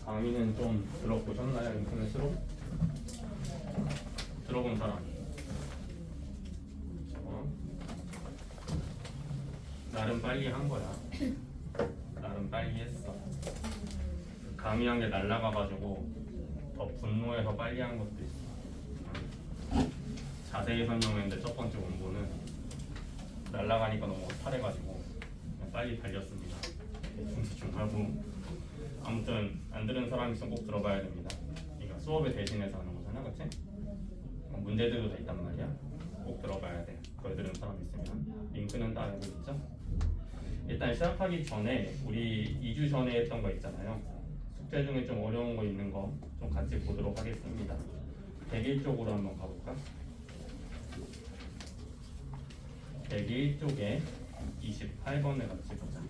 강의는 좀 들어보셨나요? 인터넷으로? 들어본 사람? 나름 빨리 한 거야. 나름 빨리 했어. 강의한 게 날라가가지고 더 분노해서 빨리 한 것도 있어. 자세히 설명했는데 첫 번째 원고는 날라가니까 너무 허탈해가지고 그냥 빨리 달렸습니다. 대충 하고. 아무튼 안 들은 사람 있으면 꼭 들어봐야 됩니다. 그러니까 수업에 대신해서 하는 거잖아, 그치? 문제들도 다 있단 말이야. 꼭 들어봐야 돼. 그걸 들은 사람 있으면. 링크는 다 알고 있죠? 일단 시작하기 전에 우리 2주 전에 했던 거 있잖아요. 숙제 중에 좀 어려운 거 있는 거 좀 같이 보도록 하겠습니다. 101쪽으로 한번 가볼까? 101쪽에 28번을 같이 보자.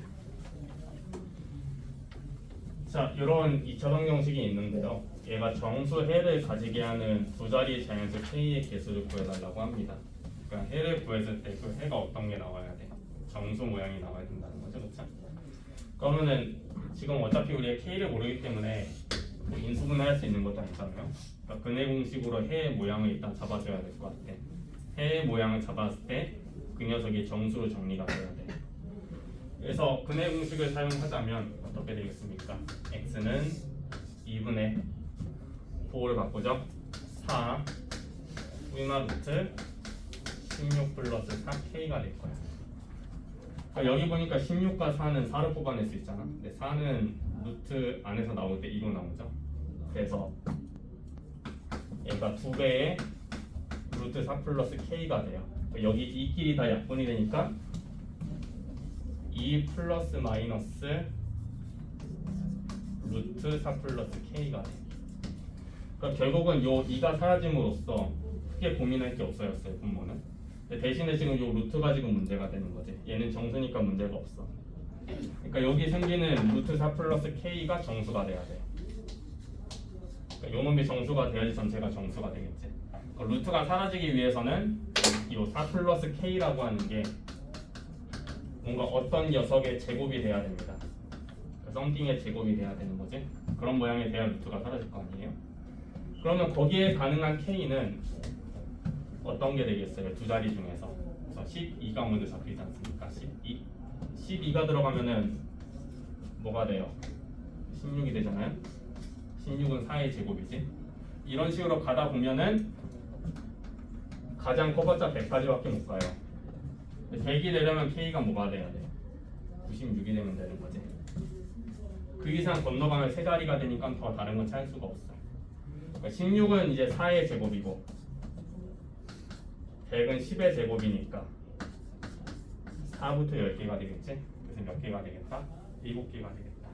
자, 이런 2차방 형식이 있는데요. 얘가 정수 해를 가지게 하는 두 자리 자연수 K의 개수를 구해달라고 합니다. 그러니까 해를 구했을 때 그 해가 어떤 게 나와야 돼? 정수 모양이 나와야 된다는 거죠, 그렇죠? 그러면은 지금 어차피 우리가 K를 모르기 때문에 뭐 인수분해할 수 있는 것도 아니잖아요. 그러니까 근해 공식으로 해의 모양을 일단 잡아줘야 될 것 같아. 해의 모양을 잡았을 때 그 녀석이 정수로 정리가 돼야 돼. 그래서 근해 공식을 사용하자면 어떻게 되겠습니까? x는 2분의 9를 바꾸죠. 4 위마 루트 16 플러스 4k가 될 거야. 그러니까 여기 보니까 16과 4는 4로 뽑아낼 수 있잖아. 근데 4는 루트 안에서 나올 때 2로 나오죠. 그래서 얘가 2배의 루트 4 플러스 k가 돼요. 여기 이 길이 다 약분이 되니까 2 플러스 마이너스 루트 4 플러스 k가 돼. 그러니까 결국은 요 2가 사라짐으로써 크게 고민할 게 없어졌어요, 분모는. 근데 대신에 지금 요 루트가 지금 문제가 되는 거지. 얘는 정수니까 문제가 없어. 그러니까 여기 생기는 루트 4 플러스 k가 정수가 돼야 돼. 그러니까 요 놈이 정수가 돼야지 전체가 정수가 되겠지. 그러니까 루트가 사라지기 위해서는 요 4 플러스 k라고 하는 게 뭔가 어떤 녀석의 제곱이 돼야 됩니다. 썸띵의 제곱이 돼야 되는 거지. 그런 모양에 대한 루트가 사라질 거 아니에요. 그러면 거기에 가능한 k는 어떤 게 되겠어요? 두 자리 중에서. 그래서 12가 먼저 잡히지 않습니까? 12. 12가 들어가면은 뭐가 돼요? 16이 되잖아요. 16은 4의 제곱이지. 이런 식으로 가다 보면은 가장 커봤자 100까지밖에 못 가요. 100이 되려면 k가 뭐가 돼야 돼? 96이 되면 되는 거지. 그 이상 건너가면 세 자리가 되니까 더 다른 건 찾을 수가 없어. 그러니까 16은 이제 4의 제곱이고 100은 10의 제곱이니까 4부터 10개가 되겠지? 그래서 몇 개가 되겠다? 7개가 되겠다.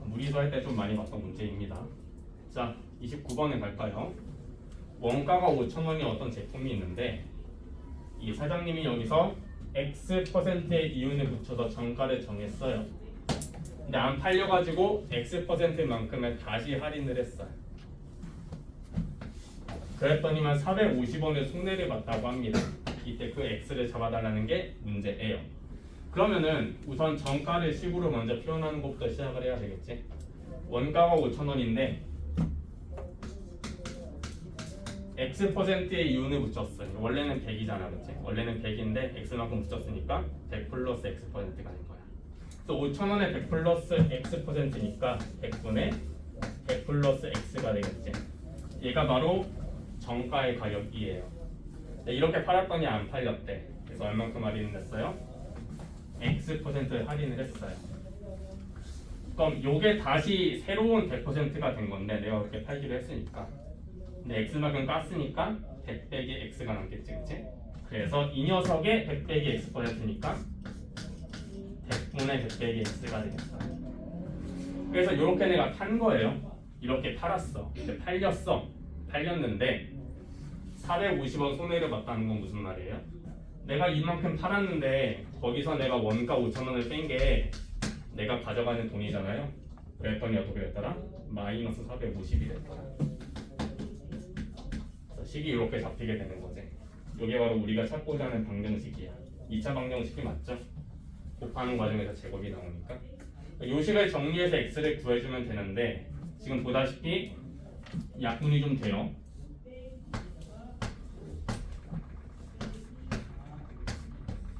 무리수 할 때 좀 많이 봤던 문제입니다. 자, 29번에 갈까요? 원가가 5,000원이 어떤 제품이 있는데 이 사장님이 여기서 X%의 이윤을 붙여서 정가를 정했어요. 근데 안 팔려가지고 X%만큼의 다시 할인을 했어요. 그랬더니만 450원의 손해를 봤다고 합니다. 이때 그 X를 잡아달라는 게 문제예요. 그러면은 우선 정가를 식으로 먼저 표현하는 것부터 시작을 해야 되겠지. 원가가 5,000원인데 X%의 이윤을 붙였어요. 원래는 100이잖아, 그치? 원래는 100인데 X만큼 붙였으니까 100 플러스 X%가 된 거야. 그래서 5,000원에 100 플러스 X%니까 100분의 100 플러스 X가 되겠지. 얘가 바로 정가의 가격이에요. 이렇게 팔았더니 안 팔렸대. 그래서 얼만큼 할인을 했어요? X% 할인을 했어요. 그럼 요게 다시 새로운 100%가 된 건데 내가 그렇게 팔기로 했으니까. 근데 X만큼 깠으니까 100 빼기 X가 남겠지, 그치? 그래서 이 녀석의 100 빼기 X%니까 100분의 100 빼기 X가 되겠다. 그래서 이렇게 내가 판 거예요. 이렇게 팔았어. 근데 팔렸는데 450원 손해를 봤다는 건 무슨 말이에요? 내가 이만큼 팔았는데 거기서 내가 원가 5,000원을 뺀 게 내가 가져가는 돈이잖아요. 그랬더니 어떻게 됐더라? 마이너스 450이 됐더라. 식이 이렇게 잡히게 되는 거지. 이게 바로 우리가 찾고자 하는 방정식이야. 2차 방정식이 맞죠? 곱하는 과정에서 제곱이 나오니까 요 식을 정리해서 x를 구해주면 되는데 지금 보다시피 약분이 좀 돼요.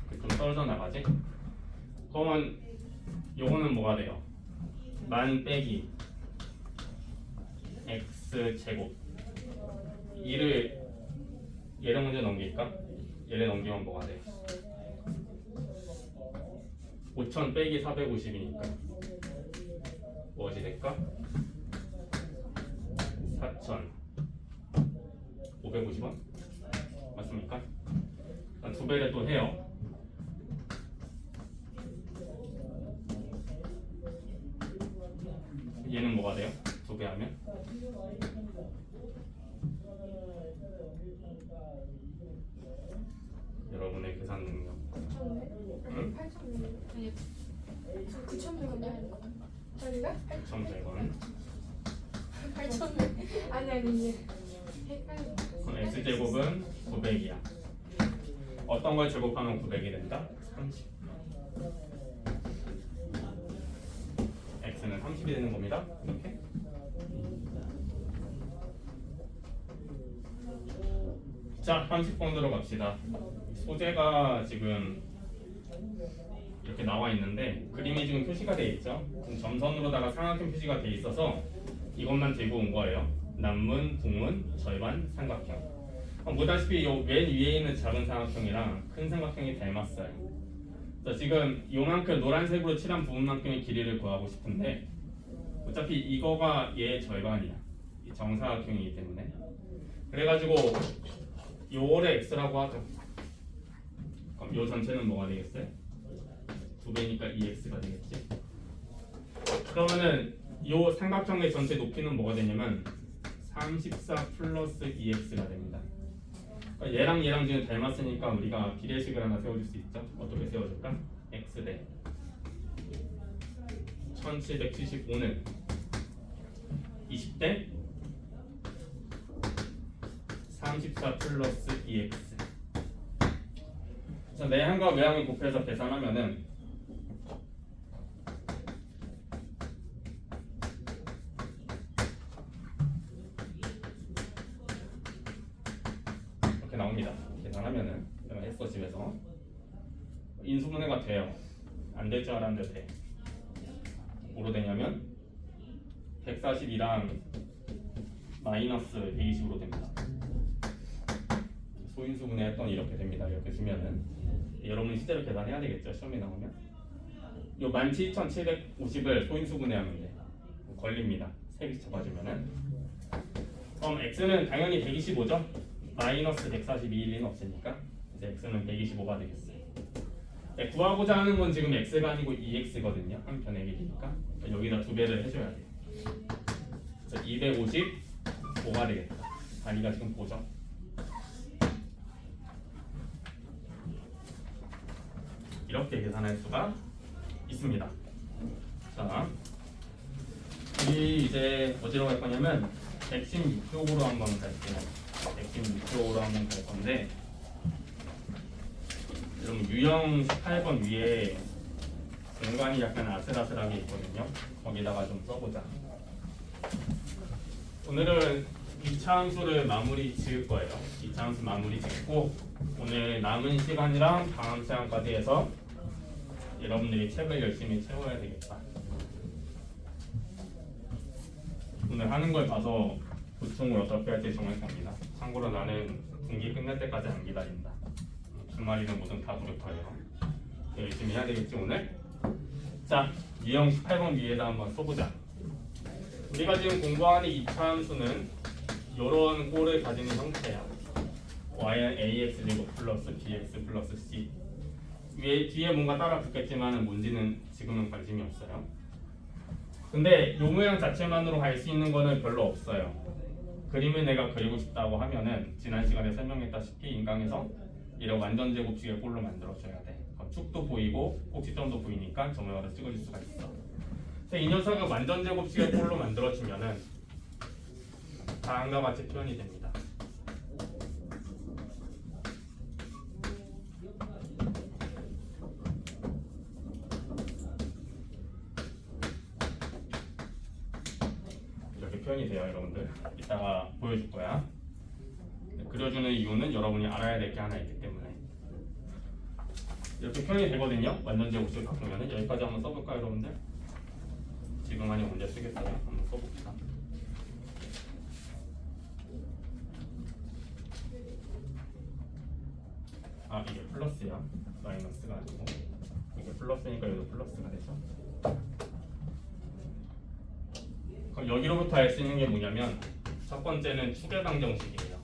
좀 떨어져 나가지? 그러면 요거는 뭐가 돼요? 만 빼기 x 제곱 얘를 먼저 넘길까? 얘를 넘기면 뭐가 돼? 5000 빼기 450이니까 무엇이 될까? 4550원? 맞습니까? 두 배를 또 해요. 얘는 뭐가 돼요? 두 배 하면? 여러분의 계산 능력. 8,100? 아니 9,100원 되는 거 아닌가? 9,100원. 8,100 아니 이제 헷갈려. 그럼 x제곱은 900이야. 어떤 걸 제곱하면 900이 된다? 30. x는 30이 되는 겁니다. 이렇게. 자, 30번으로 갑시다. 소재가 지금 이렇게 나와 있는데 그림이 지금 표시가 되어 있죠. 지금 점선으로다가 삼각형 표시가 되어 있어서 이것만 들고 온 거예요. 남문, 북문, 절반, 삼각형. 보다시피 요 맨 위에 있는 작은 삼각형이랑 큰 삼각형이 닮았어요. 그래서 지금 요만큼 노란색으로 칠한 부분만큼의 길이를 구하고 싶은데 어차피 이거가 얘의 절반이야. 이 정사각형이기 때문에. 그래가지고 요를 x라고 하죠. 그럼 요 전체는 뭐가 되겠어요? 2배니까 2x가 되겠지. 그러면은 요 삼각형의 전체 높이는 뭐가 되냐면 34 플러스 2x가 됩니다. 그러니까 얘랑 지금 닮았으니까 우리가 비례식을 하나 세워줄 수 있죠. 어떻게 세워줄까? x 대 1775는 20대 34 플러스 2x. 그래서 내항과 외항을 곱해서 계산하면은 이렇게 나옵니다. 계산하면은 내가 했어 집에서 인수분해가 돼요. 안 될 줄 알았는데 돼. 뭐로 되냐면 142랑 마이너스 120으로 됩니다. 소인수분해 했더니 이렇게 됩니다. 이렇게 주면은 여러분이 실제로 계산해야 되겠죠. 시험에 나오면 요 17,750을 소인수분해하면 돼. 걸립니다. 3개 잡아주면은 그럼 x는 당연히 125죠. 마이너스 142일 리는 없으니까 이제 x는 125가 되겠어요. 네, 구하고자 하는 건 지금 x가 아니고 2x거든요. 한 편의 길이니까 여기다 2배를 해줘야 돼요. 그래서 255가 되겠다. 단위가 지금 보죠. 이렇게 계산할 수가 있습니다. 자, 우리 이제 어디로 갈 거냐면 116쪽으로 한번 갈게요. 116쪽으로 한번 갈 건데, 여러분 유형 18번 위에 공간이 약간 아슬아슬하게 있거든요. 거기다가 좀 써보자. 오늘은 2차 함수를 마무리 지을 거예요. 2차 함수 마무리 짓고 오늘 남은 시간이랑 다음 시간까지 해서 여러분들이 책을 열심히 채워야 되겠다. 오늘 하는 걸 봐서 보충을 어떻게 할지 정할 겁니다. 참고로 나는 분기 끝날 때까지 안 기다린다. 주말이는 뭐든 다 부를 거예요. 열심히 해야 되겠지 오늘? 자, 유형 18번 위에다 한번 써보자. 우리가 지금 공부하는 2차 함수는 이런 꼴을 가지는 형태야. y는 ax 제곱 플러스 bx 플러스 c. 뒤에 뭔가 따라 붙겠지만 뭔지는 지금은 관심이 없어요. 근데 이 모양 자체만으로 갈 수 있는 거는 별로 없어요. 그림을 내가 그리고 싶다고 하면은 지난 시간에 설명했다시피 인강에서 이런 완전 제곱식의 꼴로 만들어줘야 돼. 그럼 축도 보이고 꼭지점도 보이니까 점을 찍어줄 수가 있어. 이 녀석을 완전 제곱식의 꼴로 만들어주면은 다음과 같이 표현이 됩니다. 표현이 돼요, 여러분들. 이따가 보여줄 거야. 그려주는 이유는 여러분이 알아야 될 게 하나 있기 때문에. 이렇게 표현이 되거든요. 완전 제곱식 바꾸면은. 여기까지 한번 써볼까요, 여러분들? 지금 아니 언제 쓰겠어요? 한번 써봅시다. 아, 이게 플러스야. 마이너스가 아니고. 이게 플러스니까 여기도 플러스가 되죠. 그럼 여기로부터 알 수 있는 게 뭐냐면 첫 번째는 추계방 정식이에요.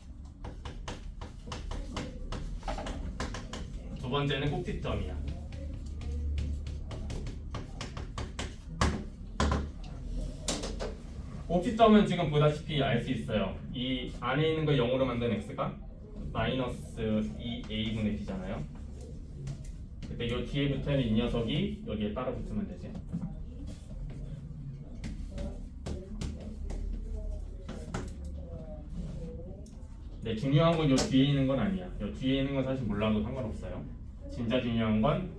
두 번째는 꼭지점이야. 꼭지점은 지금 보다시피 알 수 있어요. 이 안에 있는 걸 0으로 만든 x가 마이너스 2a분의 b잖아요. 그때 이 뒤에 붙어있는 이 녀석이 여기에 따라 붙으면 되지. 네, 중요한 건 이 뒤에 있는 건 아니야. 이 뒤에 있는 건 사실 몰라도 상관없어요. 진짜 중요한 건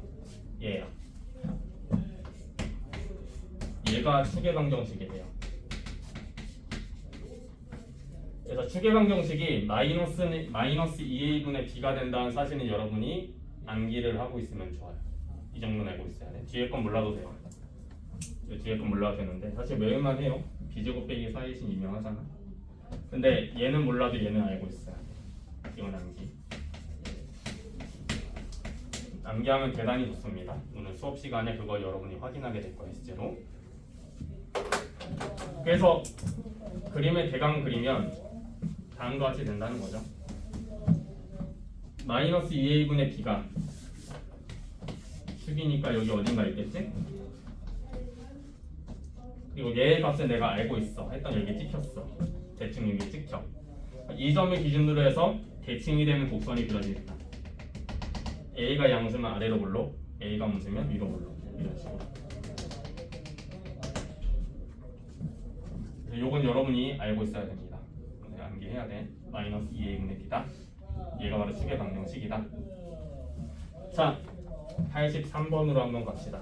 얘야. 얘가 추계방 정식이에요. 그래서 추계방 정식이 마이너스 2a분의 b가 된다는 사실은 여러분이 암기를 하고 있으면 좋아요. 이 정도는 알고 있어야 돼. 뒤에 건 몰라도 돼요. 뒤에 건 몰라도 되는데 사실 외울만 해요. b제곱 빼기 4이신 유명하잖아. 근데 얘는 몰라도 얘는 알고 있어야 돼. 이건 암기. 암기하면 대단히 좋습니다. 오늘 수업 시간에 그거 여러분이 확인하게 될 거예요, 실제로. 그래서 그림의 대강 그리면 다음과 같이 된다는 거죠. 마이너스 2a분의 b가 축이니까 여기 어딘가 있겠지? 그리고 얘의 값은 내가 알고 있어 했던 여기 찍혔어. 대충 여기 찍혀. 이 점을 기준으로 해서 대칭이 되는 곡선이 그려지겠다. A가 양수면 아래로 볼록, A가 음수면 위로 볼록, 이런 식으로. 요건 여러분이 알고 있어야 됩니다. 네, 암기해야 돼. 마이너스 2a분의 b다. 얘가 바로 축의 방정식이다. 자, 83번으로 한번 갑시다.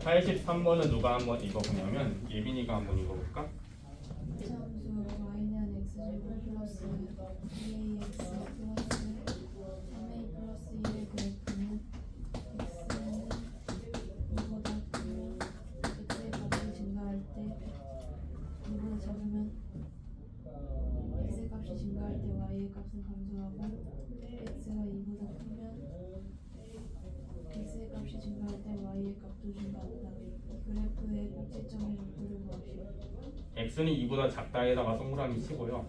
83번은 누가 한번 읽어보냐면 예빈이가 한번 읽어볼까? 함수 y는 x제곱 플러스 2ax 플러스 3a 플러스 1의 그래프는 x는 2보다 크고 x의 값이 증가할 때 2보다 작으면 x의 값이 증가할 때 y의 값은 감소하고 x가 2보다 크면 x의 값이 증가할 때 y의 값도 증가한다. 그래프의 꼭지점의 족도를 구하시오. x는 2보다 작다에다가 동그라미 치고요.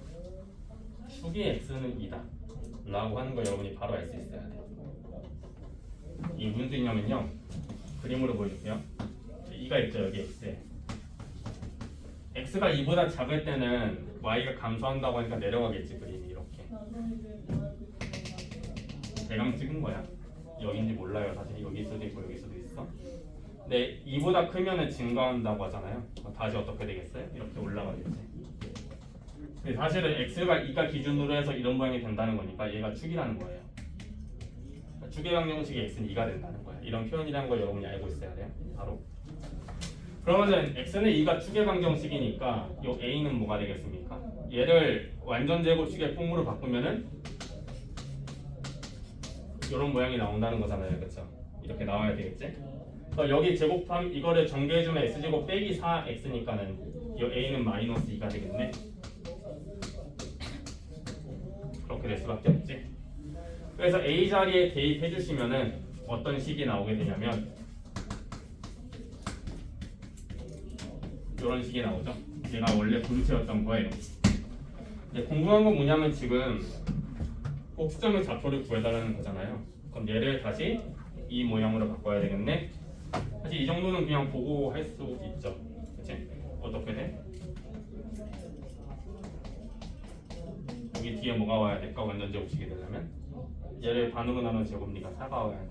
축이 x는 2다 라고 하는 거 여러분이 바로 알 수 있어야 돼요. 이게 무슨 뜻이냐면요. 그림으로 보여줄게요. 2가 있죠, 여기 x에. x가 2보다 작을 때는 y가 감소한다고 하니까 내려가겠지, 그림이 이렇게. 대강 찍은 거야. 여긴지 몰라요. 사실 여기 수도 있고 여기 수도 있어. 근데 2보다 크면은 증가한다고 하잖아요. 다시 어떻게 되겠어요? 이렇게 올라가겠지. 근데 사실은 x가 2가 기준으로 해서 이런 모양이 된다는 거니까 얘가 축이라는 거예요. 축의 방정식이 x는 2가 된다는 거야. 이런 표현이라는 걸 여러분이 알고 있어야 돼요. 바로. 그러면은 x는 2가 축의 방정식이니까 이 a는 뭐가 되겠습니까? 얘를 완전 제곱식의 폼으로 바꾸면은 이런 모양이 나온다는 거잖아요, 그렇죠? 이렇게 나와야 되겠지? 여기 제곱함 이거를 전개해주면 x제곱 빼기 4x니까는 이 a는 마이너스 2가 되겠네. 그렇게 될 수밖에 없지. 그래서 a 자리에 대입해 주시면은 어떤 식이 나오게 되냐면 이런 식이 나오죠. 얘가 원래 분수였던 거예요. 근데 궁금한 건 뭐냐면 지금 꼭지점의 좌표를 구해달라는 거잖아요. 그럼 얘를 다시 이 모양으로 바꿔야 되겠네. 사실 이 정도는 그냥 보고 할 수 있죠. 그치? 어떻게 돼? 여기 뒤에 뭐가 와야 될까? 완전 제곱식이 되려면 얘를 반으로 나눈 제곱니까 4가 와야 돼.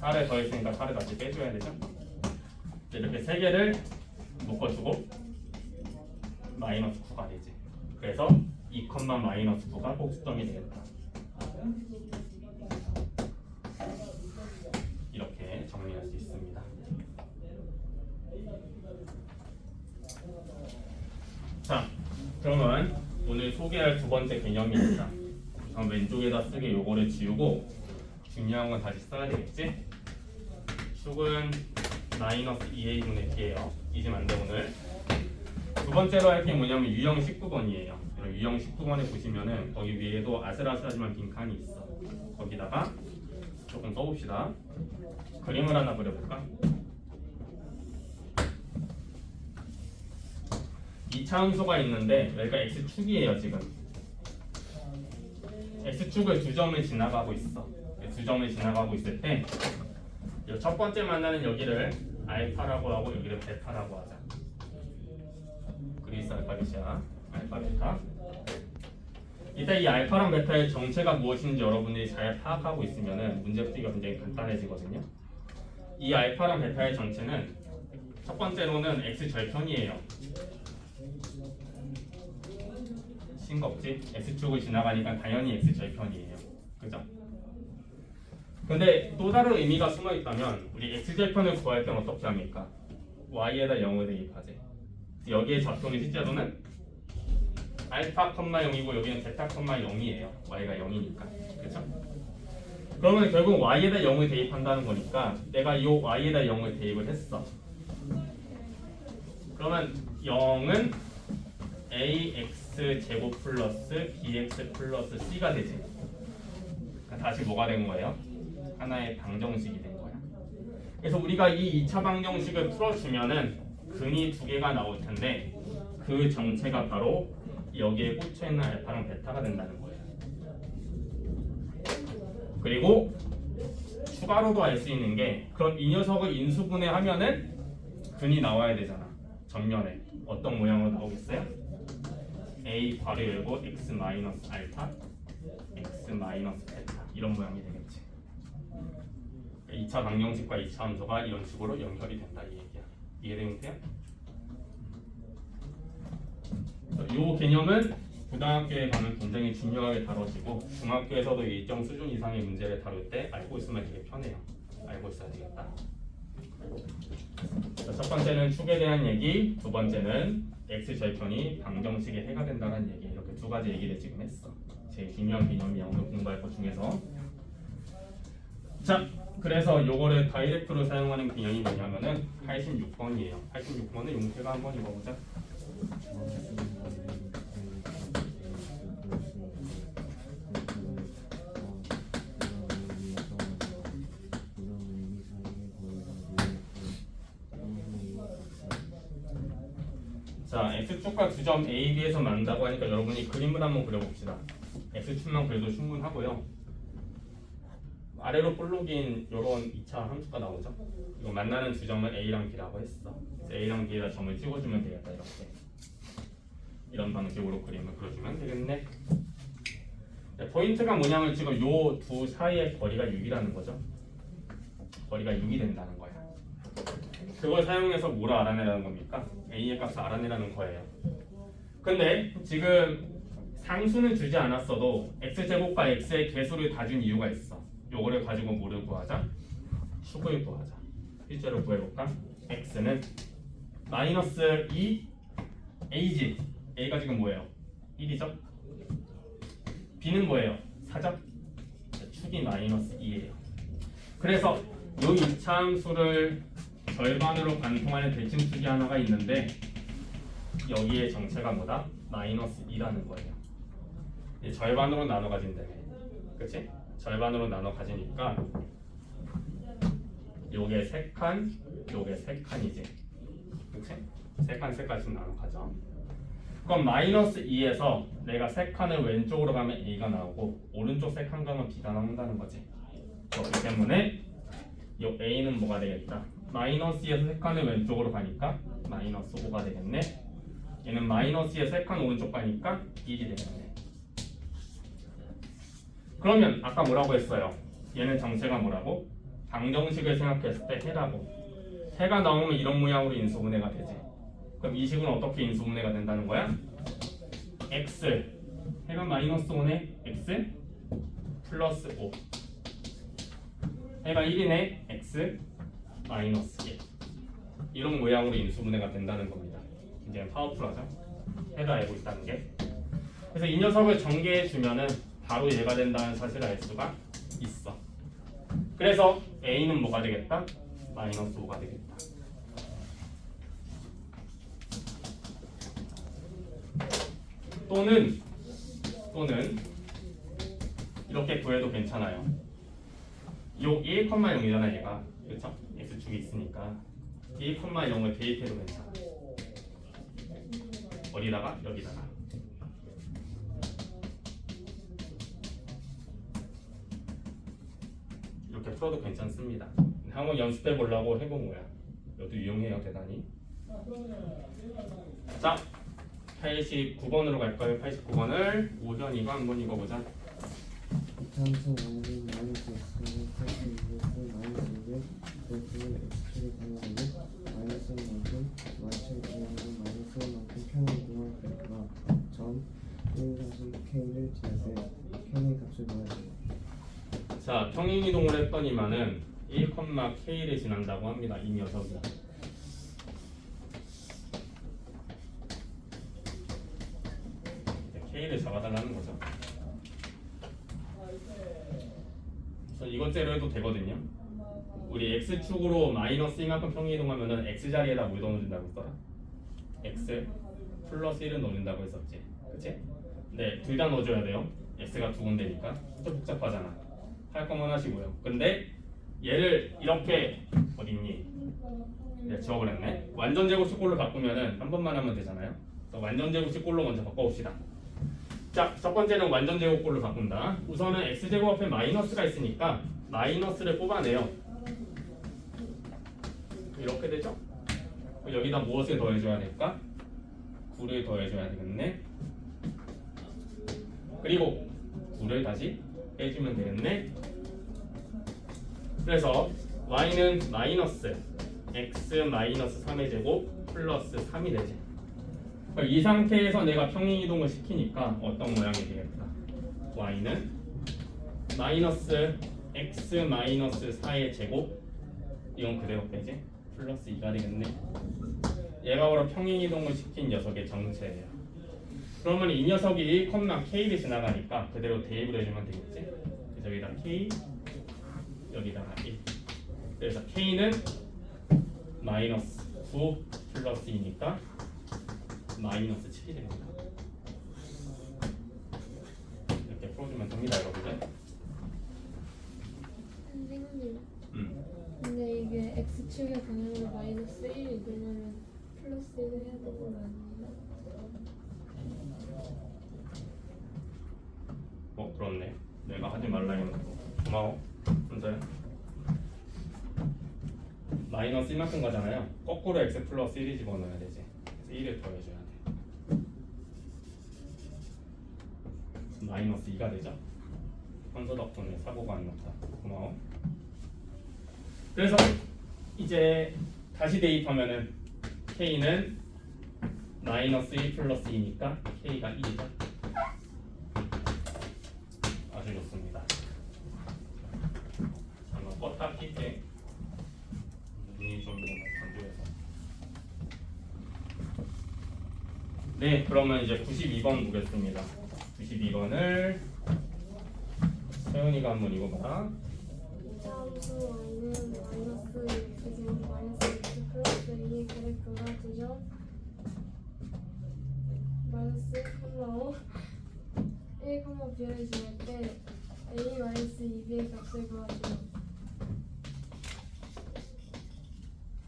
4를 더했으니까 4를 다시 빼줘야 되죠. 이렇게 세 개를 묶어주고 마이너스 9가 되지. 그래서 2, 마이너스 9가 꼭지점이 되겠다. 이렇게 정리할 수 있습니다. 자, 그러면 오늘 소개할 두 번째 개념이 있다. 우선 왼쪽에다 쓰게 요거를 지우고 중요한 건 다시 써야 되겠지? 축은 마이너스 2a분의 b예요. 잊으면 안 돼 오늘. 두 번째로 할 게 뭐냐면 유형 19번이에요. 유형 19번에 보시면은 거기 위에도 아슬아슬하지만 빈칸이 있어. 거기다가 조금 써봅시다. 그림을 하나 그려볼까? 2차함수가 있는데 여기가 x축이에요 지금. x축을 두 점을 지나가고 있어. 두 점을 지나가고 있을 때 첫 번째 만나는 여기를 알파라고 하고 여기를 베타라고 하자. 그리스 알파벳이야. 알파 베타. 이때 이 알파랑 베타의 정체가 무엇인지 여러분들이 잘 파악하고 있으면은 문제 풀기가 굉장히 간단해지거든요. 이 알파랑 베타의 정체는 첫 번째로는 x 절편이에요. 싱겁지? x축을 지나가니까 당연히 x절편이에요. 그죠? 근데 또 다른 의미가 숨어 있다면 우리 x절편을 구할 때는 어떻게 합니까? y에다 0을 대입하지. 여기에 좌표는 실제로는 알파, 0이고 여기는 베타, 0이에요. y가 0이니까. 그죠? 그러면 결국 y에다 0을 대입한다는 거니까 내가 이 y에다 0을 대입을 했어. 그러면 0은 ax 제곱 플러스 bx 플러스 c가 되지. 그러니까 다시 뭐가 된 거예요? 하나의 방정식이 된 거야. 그래서 우리가 이 2차 방정식을 풀어주면은 근이 두 개가 나올 텐데 그 정체가 바로 여기에 꽂혀 있는 알파랑 베타가 된다는 거예요. 그리고 추가로도 알 수 있는 게 그럼 이 녀석을 인수분해하면은 근이 나와야 되잖아. 전면에 어떤 모양으로 나오겠어요? a 괄호 열고 x 마이너스 알파 x 마이너스 베타 이런 모양이 되겠지. 2차 방정식과 2차 함수가 이런 식으로 연결이 된다 이 얘기야. 이해되세요? 이 개념은 고등학교에 가면 굉장히 중요하게 다뤄지고 중학교에서도 일정 수준 이상의 문제를 다룰 때 알고 있으면 되게 편해요. 알고 있어야 되겠다. 첫 번째는 축에 대한 얘기, 두 번째는 x절편이 방정식의 해가 된다는 얘기. 이렇게 두 가지 얘기를 지금 했어. 제일 중요한 개념이야 오늘 공부할 것 중에서. 자, 그래서 요거를 다이렉트로 사용하는 개념이 뭐냐면은 86번이에요. 86번은 용태가 한번 읽어보자. 자, x축과 두 점 A, B에서 만나고 하니까 여러분이 그림을 한번 그려봅시다. x축만 그려도 충분하고요. 아래로 볼록인 이런 2차 함수가 나오죠. 이거 만나는 두 점을 A랑 B라고 했어. A랑 B에다 점을 찍어주면 되겠다. 이렇게 이런 방식으로 그림을 그려주면 되겠네. 포인트가 뭐냐면 지금 요 두 사이의 거리가 6이라는 거죠. 거리가 6이 된다는 거야. 그걸 사용해서 뭘 알아내라는 겁니까? A의 값을 알아내라는 거예요. 근데 지금 상수는 주지 않았어도 x제곱과 x의 개수를 다 준 이유가 있어. 요거를 가지고 뭐를 구하자? 축을 구하자. 실제로 구해볼까? x는 마이너스 2 a지. a가 지금 뭐예요? 1이죠? b는 뭐예요? 4죠? 축이 마이너스 2예요. 그래서 요 2차 함수를 절반으로 관통하는 대칭축이 하나가 있는데 여기에 정체가 뭐다? 마이너스 2라는 거예요. 이제 절반으로 나눠 가진다며. 그치? 절반으로 나눠 가지니까 요게 3칸, 요게 3칸이지. 그치? 3칸, 3칸씩 나눠 가죠. 그럼 마이너스 2에서 내가 3칸을 왼쪽으로 가면 A가 나오고 오른쪽 3칸 가면 B가 나온다는 거지. 그렇기 때문에 요 A는 뭐가 되겠다? 마이너스에서 3칸을 왼쪽으로 가니까 마이너스 5가 되겠네. 얘는 마이너스에 3칸 오른쪽 가니까 1이 되겠네. 그러면 아까 뭐라고 했어요? 얘는 정체가 뭐라고? 방정식을 생각했을 때 해라고. 해가 나오면 이런 모양으로 인수분해가 되지. 그럼 이 식은 어떻게 인수분해가 된다는 거야? x 해가 마이너스 5네. x 플러스 5 해가 1이네. x 마이너스 1 이런 모양으로 인수분해가 된다는 겁니다. 이제 파워풀하죠? 해도 알고 있다는 게. 그래서 이 녀석을 전개해 주면은 바로 얘가 된다는 사실을 알 수가 있어. 그래서 A는 뭐가 되겠다? 마이너스 5가 되겠다. 또는 이렇게 구해도 괜찮아요. 요 1,0이잖아 얘가. 그렇죠? x축이 있으니까 1,0을 대입해도 괜찮아. 어디다가? 여기다가. 이렇게 풀어도 괜찮습니다. 한번 연습해 보려고 해본 거야. 이것도 유용해요 대단히. 자, 89번으로 갈까요? 89번을 5번 이거 한번 읽어보자. 함수 원진 마이너스 x는 82x 마이너스 200 그래프는 x축이 되는 마이너스 만큼 y축이 되는 마이너스 만큼 평행이동한 그래프가 점 1-k를 지나세요. k의 값을 구하세요. 자, 평행이동을 했더니만은 1,k를 지난다고 합니다. 이 녀석이. k를 잡아달라는 거죠. 그래서 이것째로 해도 되거든요. 우리 x축으로 마이너스 이만큼 평행이동하면은 x 자리에다 뭘 넣어준다고 했더라? x 플러스 1을 넣어준다고 했었지. 그치? 네, 둘 다 넣어줘야 돼요. x가 두 군데니까. 좀 복잡하잖아. 할 거면 하시고요. 근데 얘를 이렇게 어딨니? 네, 지워버렸네. 완전 제곱식꼴로 바꾸면은 한 번만 하면 되잖아요. 그래서 완전 제곱식꼴로 먼저 바꿔봅시다. 자, 첫 번째는 완전 제곱꼴로 바꾼다. 우선은 x제곱 앞에 마이너스가 있으니까 마이너스를 뽑아내요. 이렇게 되죠? 여기다 무엇을 더해줘야 될까? 9를 더해줘야 되겠네. 그리고 9를 다시 빼주면 되겠네. 그래서 y는 마이너스 x 마이너스 3의 제곱 플러스 3이 되지. 이 상태에서 내가 평행이동을 시키니까 어떤 모양이 되겠다. y는 마이너스 x 마이너스 4의 제곱, 이건 그대로 빼지, 플러스 2가 되겠네. 얘가 바로 평행이동을 시킨 녀석의 정체예요. 그러면 이 녀석이 1,k를 지나가니까 그대로 대입을 해주면 되겠지. 그래서 여기다 k, 여기다가 1. 그래서 k는 마이너스 9 플러스 2니까 마이너스 7이 됩니다. 이렇게 풀어주면 됩니다, 여러분들. 선생님. 근데 이게 x축의 방향으로 마이너스 1이 되면 플러스 1을 해야 되는 거 아니에요? 그렇네. 내가 하지 말라 했는데. 고마워. 혼자야. 마이너스 이만큼 가잖아요. 거꾸로 x 플러스 1이 집어넣어야 되지. 그래서 1을 더해줘야 돼. 마이너스 2가 되죠. 현서 덕분에 사고가 안 났다. 고마워. 그래서 이제 다시 대입하면은 k는 마이너스 1 플러스 2니까 k가 1이죠. 아주 좋습니다. 한번 껐다 킬게. 눈이 좀 건조해서. 네, 그러면 이제 92번 보겠습니다. 92번을 세훈이가 한번 읽어봐. 함수 y는 마이너스 x 제곱 마이너스 x 플러스 2의 그래프가 지점 마이너스 1,5 1,b를 지날 때 a 마이너스 2b의 값을 구하시오.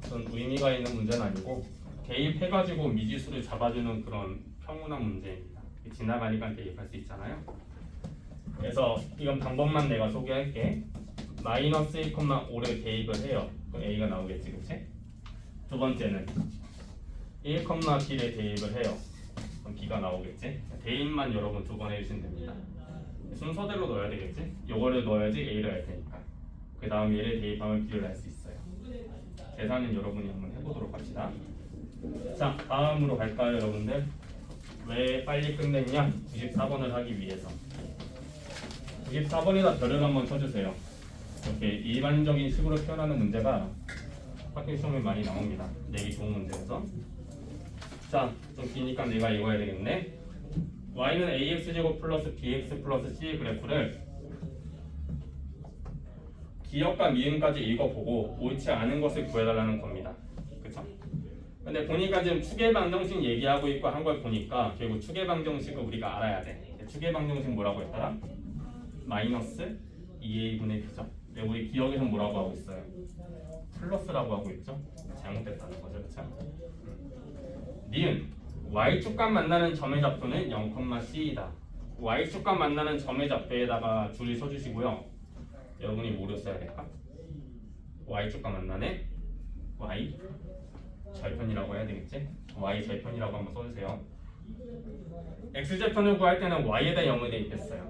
어떤 의미가 있는 문제는 아니고 대입해가지고 미지수를 잡아주는 그런 평온한 문제입니다. 지나가니까 대입할 수 있잖아요. 그래서 이건 방법만 내가 소개할게. 마이너스 1,5를 대입을 해요. 그럼 a가 나오겠지, 그치? 두 번째는 1,b를 대입을 해요. 그럼 b가 나오겠지? 대입만 여러분 두 번 해주시면 됩니다. 순서대로 넣어야 되겠지? 요거를 넣어야지 a를 알 테니까. 그 다음 얘를 대입하면 b를 알 수 있어요. 계산은 여러분이 한번 해보도록 합시다. 자, 다음으로 갈까요, 여러분들? 왜 빨리 끝냈냐? 94번을 하기 위해서. 94번에다 별을 한번 쳐주세요. 이렇게 일반적인 식으로 표현하는 문제가 학교 시험에 많이 나옵니다. 내기 좋은 문제에서. 자, 자, 좀 기니까 내가 읽어야 되겠네. y는 ax제곱 플러스 bx 플러스 c의 그래프를 기역과 미음까지 읽어보고 옳지 않은 것을 구해달라는 겁니다. 그쵸? 근데 보니까 지금 추계방정식 얘기하고 있고 한 걸 보니까 결국 추계방정식을 우리가 알아야 돼. 추계방정식 뭐라고 했더라? 마이너스 2a분의 b죠. 근데 우리 기억에서 뭐라고 하고 있어요? 플러스라고 하고 있죠? 잘못됐다는 거죠. 그쵸? 니은 y축과 만나는 점의 좌표는 0,c이다. y축과 만나는 점의 좌표에다가 줄을 써주시고요. 여러분이 뭐를 써야 될까? y축과 만나는 y 절편이라고 해야 되겠지? y 절편이라고 한번 써주세요. x절편을 구할 때는 y에다 0을 대입했어요.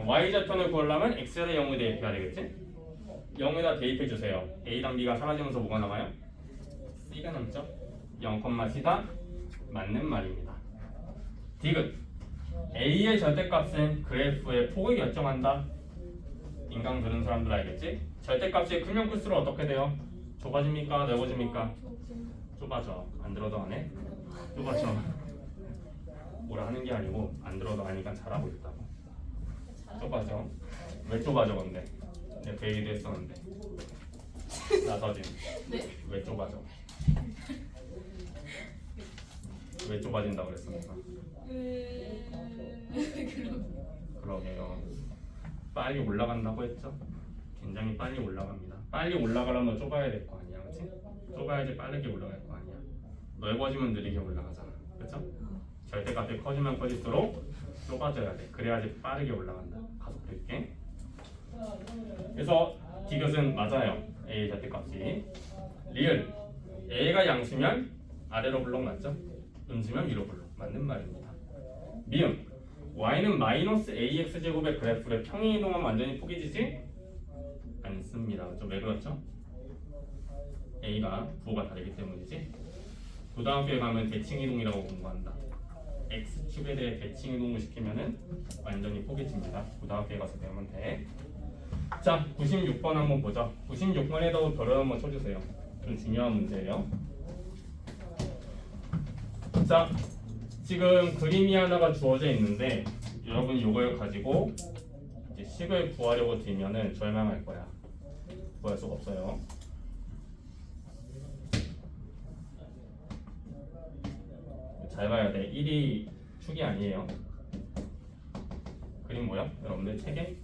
y절편을 구하려면 x에다 0을 대입해야 되겠지? 0에다 대입해주세요. a랑 b가 사라지면서 뭐가 남아요? c가 남죠? 0,c다 맞는 말입니다. 디귿 a의 절대값은 그래프의 폭을 결정한다. 인강 들은 사람들 알겠지? 절대값이 크면 클수록 어떻게 돼요? 좁아집니까? 넓어집니까? 좁아져. 안 들어도 안 해? 좁아져. 뭐라 하는 게 아니고 안 들어도 아니까 잘하고 있다고. 좁아져. 왜 좁아져 근데? 내가 그 얘기도 했었는데. 나서진. 왜 좁아져? 왜 좁아진다고 그랬습니까? 그러게요. 빨리 올라간다고 했죠? 굉장히 빨리 올라갑니다. 빨리 올라가려면 좁아야 될 거 아니야, 그렇지? 좁아야지 빠르게 올라갈 거 아니야. 넓어지면 느리게 올라가잖아, 그렇죠? 절대값이 커지면 커질수록 좁아져야 돼. 그래야지 빠르게 올라간다. 가속될게. 그래서 디귿은 맞아요. A 절대값이. 리을 A가 양수면 아래로 블록 맞죠? 음수면 위로 블록 맞는 말입니다. 미음 y는 마이너스 ax 제곱의 그래프를 평행 이동하면 완전히 포개지지 않습니다. 좀 왜 그렇죠? a가 부호가 다르기 때문이지. 고등학교에 가면 대칭 이동이라고 공부한다. x축에 대해 대칭 이동을 시키면은 완전히 포개집니다. 고등학교에 가서 배우면 돼. 자, 96번 한번 보자. 96번에도 별을 한번 쳐주세요. 좀 중요한 문제예요. 자, 지금 그림이 하나가 주어져 있는데 여러분 이걸 가지고 이제 식을 구하려고 들면은 절망할 거야. 구할 수가 없어요. 잘 봐야 돼. 1이 축이 아니에요. 그림 뭐야? 여러분들 책에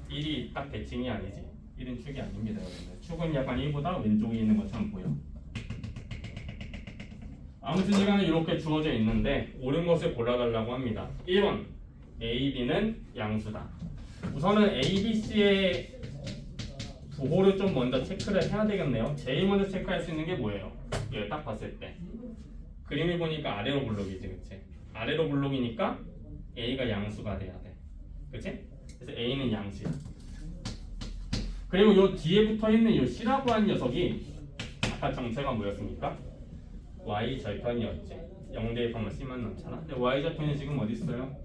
1이 딱 대칭이 아니지. 1은 축이 아닙니다. 여러분들. 축은 약간 1보다 왼쪽에 있는 것처럼 보여. 아무튼 시간은 이렇게 주어져 있는데 옳은 것을 골라달라고 합니다. 1번 A, B는 양수다. 우선은 A, B, C의 부호를 좀 먼저 체크를 해야 되겠네요. 제일 먼저 체크할 수 있는 게 뭐예요? 이걸 딱 봤을 때 그림을 보니까 아래로 블록이지, 그치? 아래로 블록이니까 A가 양수가 돼야 돼, 그치? 그래서 A는 양수야. 그리고 요 뒤에 붙어있는 요 C라고 한 녀석이 아까 정체가 뭐였습니까? y 절편이었지. 0 대입하면 c만 남잖아. 근데 y 절편이 지금 어디 있어요?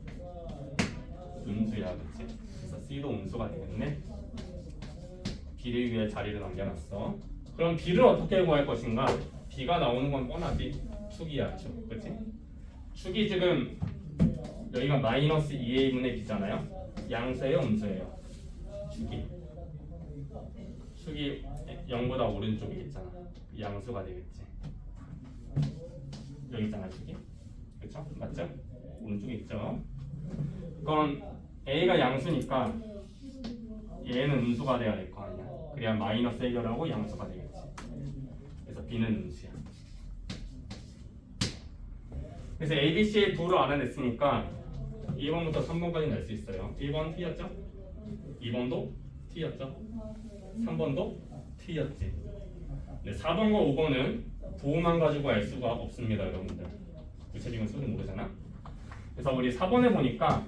음수야, 그렇지? 그래서 c도 음수가 되겠네. b를 위해 자리를 남겨놨어. 그럼 b를 어떻게 구할 것인가? b가 나오는 건 뻔하지. 축이야, 축, 그렇지? 축이 지금 여기가 마이너스 2a분의 b잖아요. 양수예요, 음수예요? 축이 0보다 오른쪽에 있잖아. 양수가 되겠지. 여기 있잖아, 축이. 그쵸? 맞죠? 오른쪽에 있죠. 그럼 A가 양수니까 얘는 음수가 돼야 될 거 아니야. 그래야 마이너스 해결하고 양수가 되겠지. 그래서 B는 음수야. 그래서 A, B, C의 부호를 알아냈으니까 1번부터 3번까지 낼 수 있어요. 1번 T였죠? 2번도 T였죠? 3번도 T였지. 네, 4번과 5번은 부호만 가지고 알 수가 없습니다, 여러분들. 구체적인 수는 모르잖아. 그래서 우리 4번에 보니까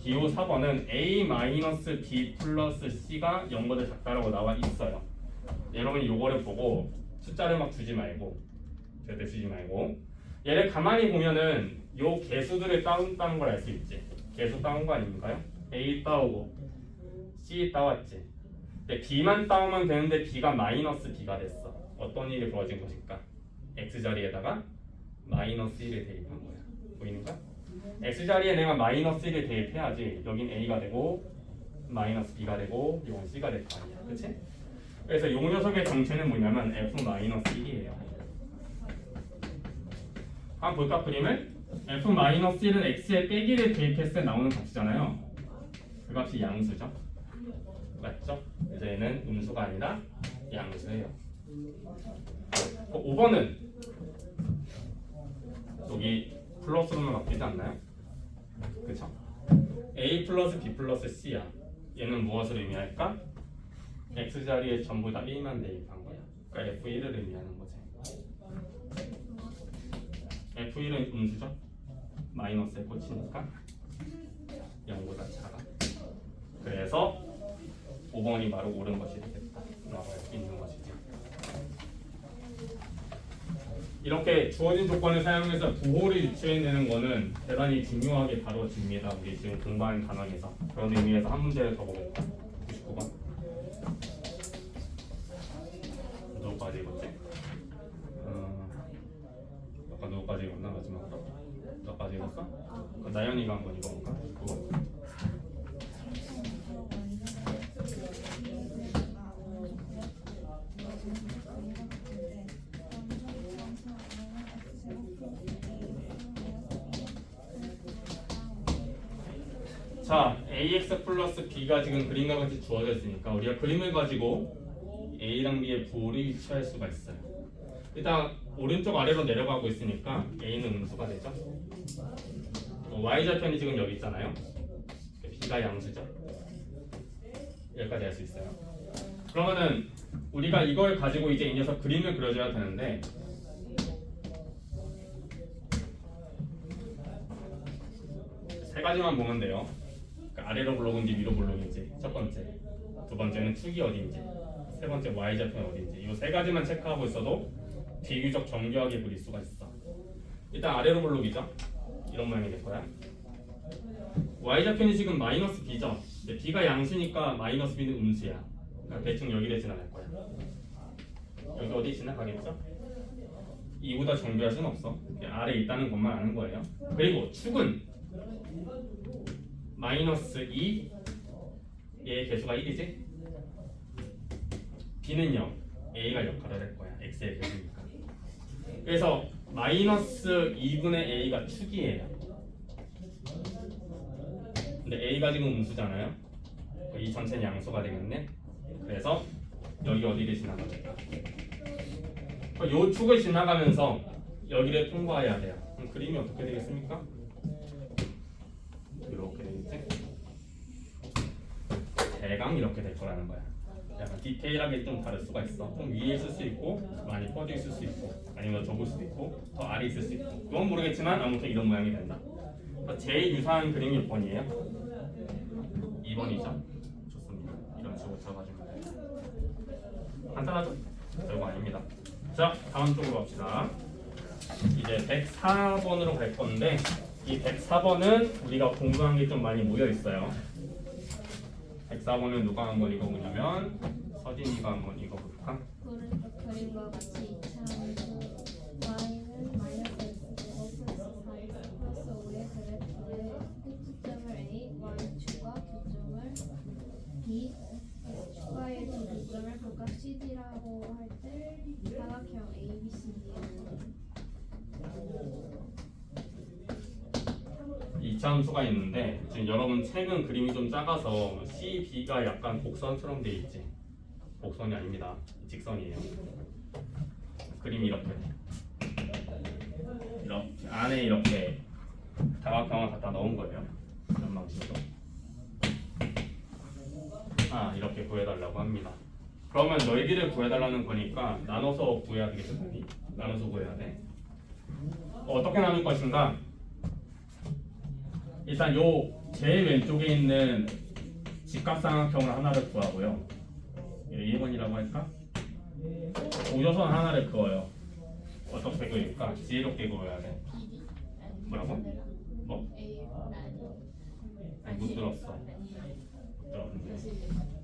기호 4번은 A-B 플러스 C가 0보다 작다라고 나와 있어요. 여러분이 요거를 보고 숫자를 막 주지 말고, 절대 주지 말고, 얘를 가만히 보면은 요 개수들을 따온 걸 알 수 있지. 개수 따온 거 아닙니까요? A 따오고 C 따왔지. 근데 B만 따오면 되는데 B가 마이너스 B가 됐어. 어떤 일이 벌어진 것일까? X 자리에다가 마이너스 1을 대입한 거야. 보이는가? X자리에 내가 마이너스 1을 대입해야지 여긴 A가 되고 마이너스 B가 되고 이건 C가 될 거 아니야. 그치? 그래서 요 녀석의 정체는 뭐냐면 F-1이에요. 한번 볼까 그림을? F-1은 X에 빼기를 대입했을 때 나오는 값이잖아요. 그 값이 양수죠. 맞죠? 그래서 얘는 음수가 아니라 양수예요. 5번은 여기 플러스로만 바뀌지 않나요? 그쵸? A 플러스 B 플러스 C야. 얘는 무엇을 의미할까? X자리에 전부 다 A만 대입한 거야. 그러니까 F1을 의미하는 거지. F1은 음수죠? 마이너스에 꽂히니까 0보다 작아. 그래서 5번이 바로 옳은 것이 되겠다 라고 할 수 있는 것이지. 이렇게 주어진 조건을 사용해서 부호를 유추해내는 거는 대단히 중요하게 다뤄집니다. 우리 지금 공부하는 단원에서. 그런 의미에서 한 문제를 더 보겠다. 99번. 누구까지 읽었지? 아까 누구까지 읽었나? 마지막으로? 너까지 읽었어? 나연이가 한번 읽어볼까? 그거? 자, ax 플러스 b가 지금 그림과 같이 주어져 있으니까 우리가 그림을 가지고 a랑 b의 부호를 유추할 수가 있어요. 일단 오른쪽 아래로 내려가고 있으니까 a는 음수가 되죠. y좌편이 지금 여기 있잖아요. b가 양수죠. 여기까지 할 수 있어요. 그러면은 우리가 이걸 가지고 이제 이 녀석 그림을 그려줘야 되는데 세 가지만 보면 돼요. 그러니까 아래로 블록인지 위로 블록인지 첫 번째, 두 번째는 축이 어딘지, 세 번째 y좌편 어딘지 이 세 가지만 체크하고 있어도 비교적 정교하게 그릴 수가 있어. 일단 아래로 블록이죠. 이런 모양이 될 거야. y좌편이 지금 마이너스 b죠. 근데 b가 양수니까 마이너스 b는 음수야. 그러니까 대충 여기를 지나갈 거야. 여기 어디 지나가겠죠? 이보다 정교할 수는 없어. 그냥 아래 있다는 것만 아는 거예요. 그리고 축은 마이너스 2 얘의 개수가 1이지? b는 0 a가 역할을 할 거야. x의 개수니까. 그래서 마이너스 2분의 a가 축이에요. 근데 a가 지금 음수잖아요. 이 전체는 양수가 되겠네. 그래서 여기 어디를 지나갑니까? 이 축을 지나가면서 여기를 통과해야 돼요. 그럼 그림이 어떻게 되겠습니까? 이렇게 되겠지? 대강 이렇게 될 거라는 거야. 약간 디테일하게 좀 다를 수가 있어. 좀 위에 있을 수 있고 많이 퍼져 있을 수 있고 아니면 더 적을 수도 있고 더 아래 있을 수 있고 그건 모르겠지만 아무튼 이런 모양이 된다. 제일 유사한 그림이 몇 번이에요? 2번이죠? 좋습니다. 이런 식으로 잡아주면 돼요. 간단하죠? 별거 아닙니다. 자, 다음 쪽으로 갑시다. 이제 104번으로 갈 건데 이 104번은 우리가 공부한 게 좀 많이 모여 있어요. 104번은 누가 한번 읽어보냐면 서진이가 한번 읽어볼까? 그림과 같이 2차함수 y는 마이너스 x제곱 플러스 4x 플러스 5의 그래프의 꼭지점을 a, y축과 교점을 b, x축과의 두 교점을 각각 CD라고 할 때 사각형 ABCD에는 2차 함수가 있는데 지금 여러분 책은 그림이 좀 작아서 C, B가 약간 곡선처럼 돼 있지. 곡선이 아닙니다. 직선이에요. 그림이 이렇게 안에 이렇게 다각형을 갖다 넣은 거예요. 이런 방식으로 이렇게 구해달라고 합니다. 그러면 너희들을 구해달라는 거니까 나눠서 구해야 되겠죠. 나눠서 구해야 돼. 어떻게 나눌 것인가? 일단 요 제일 왼쪽에 있는 직각삼각형을 하나를 구하고요. 1번이라고 할까? 우주선 하나를 그어요. 어떻게 그릴까? 지혜롭게 그어야 돼. 뭐라고? 뭐? 아니 못 들었어. 못 들었는데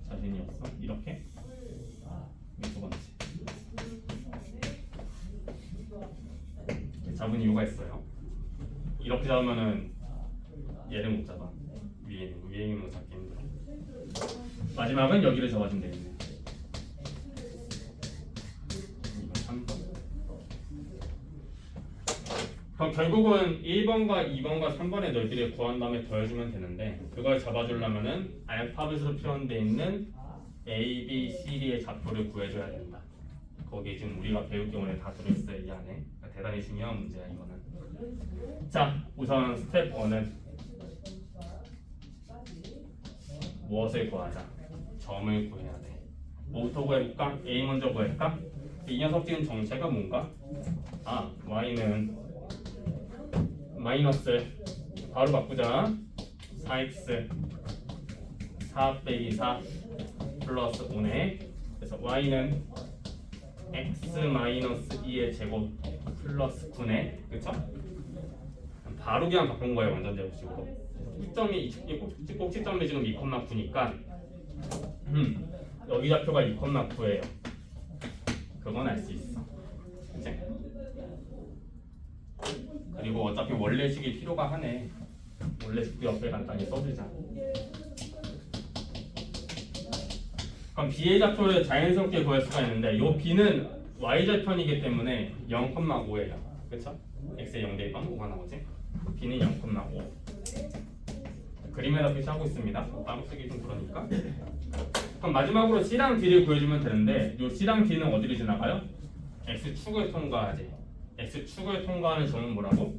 자신이 없어? 이렇게? 두 번째. 잡은 이유가 있어요. 이렇게 잡으면은 얘를 못 잡아. 위에 있는 거 잡기 힘들어. 마지막은 여기를 잡아주면 되겠네. 이거 3번. 그럼 결국은 1번과 2번과 3번의 넓이를 구한 다음에 더해주면 되는데 그걸 잡아주려면은 알파벳으로 표현되어 있는 A, B, C, D의 좌표를 구해줘야 된다. 거기에 지금 우리가 배울 경우에 다 들어있어요 이 안에. 그러니까 대단히 중요한 문제야 이거는. 자 우선 스텝 1은 무엇을 구하자? 점을 구해야 돼. 뭐부터 구해볼까? A 먼저 구할까? 이 녀석 지금 정체가 뭔가? y는 마이너스 바로 바꾸자. 4x 4 빼기 4 플러스 5네. 그래서 y는 x 마이너스 2의 제곱 플러스 9네. 그쵸? 바로 그냥 바꾼 거예요 완전 제곱식으로. 꼭지점이 꼭지점이 지금 2,9니까 여기 좌표가 2,9예요. 그건 알 수 있어. 그치? 그리고 어차피 원래식이 필요가 하네. 원래식도 옆에 간단히 써주자. 그럼 b의 좌표를 자연스럽게 구할 수가 있는데 이 b는 y절편이기 때문에 0,5예요. 그쵸? x의 0 대입하면 5가 나오지? b는 0,5. 그림에다 표시하고 있습니다. 따로 쓰기 좀 그러니까. 그럼 마지막으로 C랑 D를 구해주면 되는데 이 C랑 D는 어디를 지나가요? X축을 통과하지. X축을 통과하는 점은 뭐라고?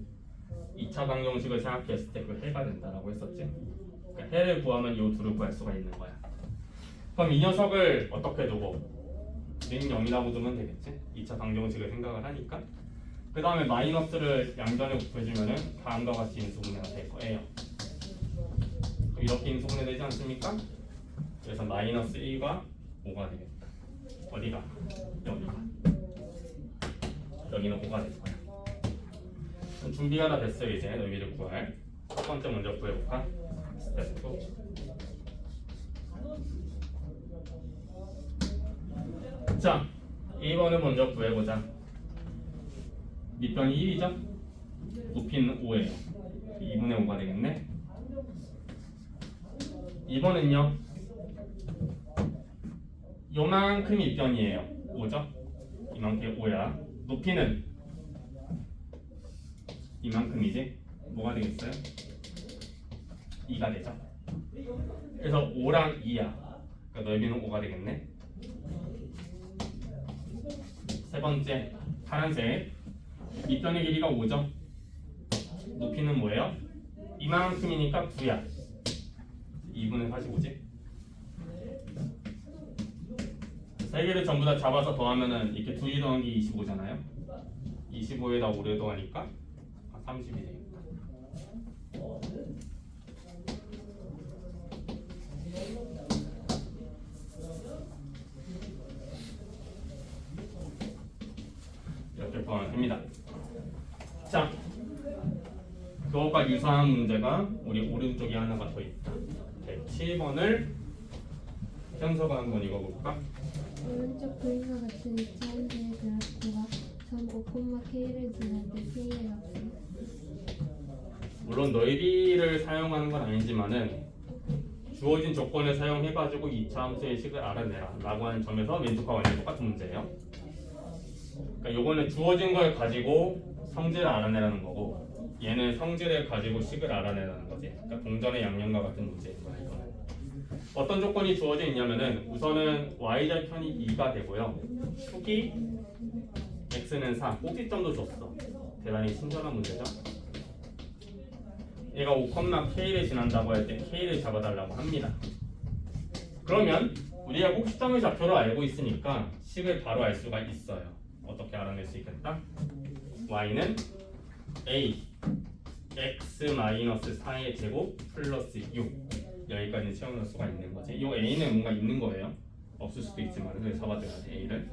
2차 방정식을 생각했을 때 그 해가 된다라고 했었지. 그러니까 해를 구하면 이 둘을 구할 수가 있는 거야. 그럼 이 녀석을 어떻게 두고? 는 0이라고 두면 되겠지. 2차 방정식을 생각을 하니까. 그 다음에 마이너스를 양변에 곱해주면은 다음과 같이 인수분해가 될 거예요. 이렇게 인수분해 되지 않습니까? 그래서 마이너스 1과 5가 되겠다. 어디가? 여기가. 여기는 5가 될 거야. 그럼 준비가 다 됐어요. 이제 넓이를 구할. 첫 번째 먼저 구해볼까? 스텝 2. 자, 1번을 먼저 구해보자. 밑변이 1이죠? 높이는 5예요. 2분의 5가 되겠네. 2번은요. 요만큼 밑변이에요. 5죠? 이만큼 5야. 높이는 이만큼이지? 뭐가 되겠어요? 2가 되죠? 그래서 5랑 2야. 그러니까 넓이는 5가 되겠네. 세 번째 파란색 밑변의 길이가 5죠? 높이는 뭐예요? 이만큼이니까 9야. 2분의 45지? 세 개를 전부 다 잡아서 더하면은 이렇게 2이 더하기 25잖아요. 25에다 5를 더하니까 30이 되겠다. 이렇게 구하면 됩니다. 자, 그것과 유사한 문제가 우리 오른쪽에 하나가 더 있다. 107번을 현서가 한번 읽어볼까? 오른쪽 그림과 같은 2차 함수의 그래프가 점 5,K를 지날 때 K의 값은 물론 넓이를 사용하는 건 아니지만은 주어진 조건을 사용해가지고 2차 함수의 식을 알아내라 라고 하는 점에서 왼쪽과 완전 똑같은 문제예요. 그러니까 요거는 주어진 걸 가지고 성질을 알아내라는 거고 얘는 성질을 가지고 식을 알아내라는 거지. 그러니까 동전의 양념과 같은 문제인 거야 이거는. 어떤 조건이 주어져 있냐면은 우선은 y절편이 2가 되고요. 축이 x는 4, 꼭지점도 줬어. 대단히 친절한 문제죠. 얘가 5,k를 지난다고 할 때 k를 잡아달라고 합니다. 그러면 우리가 꼭지점의 좌표를 알고 있으니까 식을 바로 알 수가 있어요. 어떻게 알아낼 수 있겠다? y는 a x-4의 제곱 플러스 6 여기까지 채워넣을 수가 있는 거지. 이 a는 뭔가 있는 거예요. 없을 수도 있지만 그래서 잡아줘야 돼 a를.